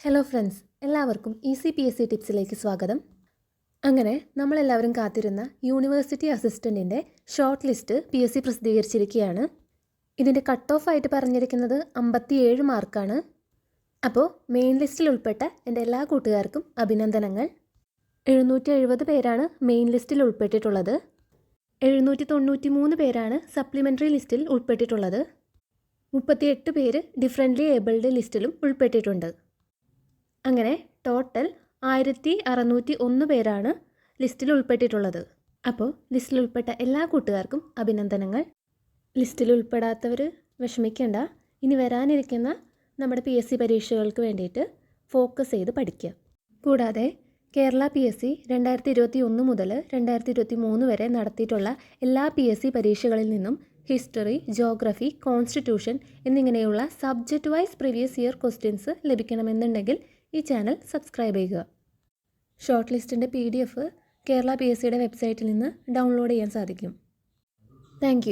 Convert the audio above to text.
Hello friends, എല്ലാവർക്കും ECPSC ടിപ്സിലേക്ക് സ്വാഗതം. അങ്ങനെ നമ്മളെല്ലാവരും കാത്തിരുന്ന യൂണിവേഴ്സിറ്റി അസിസ്റ്റൻറ്റിൻ്റെ ഷോർട്ട് ലിസ്റ്റ് PSC പ്രസിദ്ധീകരിച്ചിരിക്കുകയാണ്. ഇതിൻ്റെ കട്ട് ഓഫ് ആയിട്ട് പറഞ്ഞിരിക്കുന്നത് 57 മാർക്കാണ്. അപ്പോൾ മെയിൻ ലിസ്റ്റിൽ ഉൾപ്പെട്ട എൻ്റെ എല്ലാ കൂട്ടുകാർക്കും അഭിനന്ദനങ്ങൾ. 770 പേരാണ് മെയിൻ ലിസ്റ്റിൽ ഉൾപ്പെട്ടിട്ടുള്ളത്. 793 പേരാണ് സപ്ലിമെൻ്ററി ലിസ്റ്റിൽ ഉൾപ്പെട്ടിട്ടുള്ളത്. 38 പേര് ഡിഫറൻ്റ്ലി ഏബിൾഡ് ലിസ്റ്റിലും ഉൾപ്പെട്ടിട്ടുണ്ട്. അങ്ങനെ ടോട്ടൽ 1601 പേരാണ് ലിസ്റ്റിൽ ഉൾപ്പെട്ടിട്ടുള്ളത്. അപ്പോൾ ലിസ്റ്റിൽ ഉൾപ്പെട്ട എല്ലാ കൂട്ടുകാർക്കും അഭിനന്ദനങ്ങൾ. ലിസ്റ്റിൽ ഉൾപ്പെടാത്തവർ വിഷമിക്കേണ്ട. ഇനി വരാനിരിക്കുന്ന നമ്മുടെ PSC പരീക്ഷകൾക്ക് വേണ്ടിയിട്ട് ഫോക്കസ് ചെയ്ത് പഠിക്കുക. കൂടാതെ കേരള PSC 2021 മുതൽ 2023 വരെ നടത്തിയിട്ടുള്ള എല്ലാ PSC പരീക്ഷകളിൽ നിന്നും ഹിസ്റ്ററി, ജോഗ്രഫി, കോൺസ്റ്റിറ്റ്യൂഷൻ എന്നിങ്ങനെയുള്ള subject wise previous year questions ലഭിക്കണമെന്നുണ്ടെങ്കിൽ ഈ ചാനൽ സബ്സ്ക്രൈബ് ചെയ്യുക. ഷോർട്ട് ലിസ്റ്റിൻ്റെ PDF കേരള PSCയുടെ വെബ്സൈറ്റിൽ നിന്ന് ഡൗൺലോഡ് ചെയ്യാൻ സാധിക്കും. താങ്ക്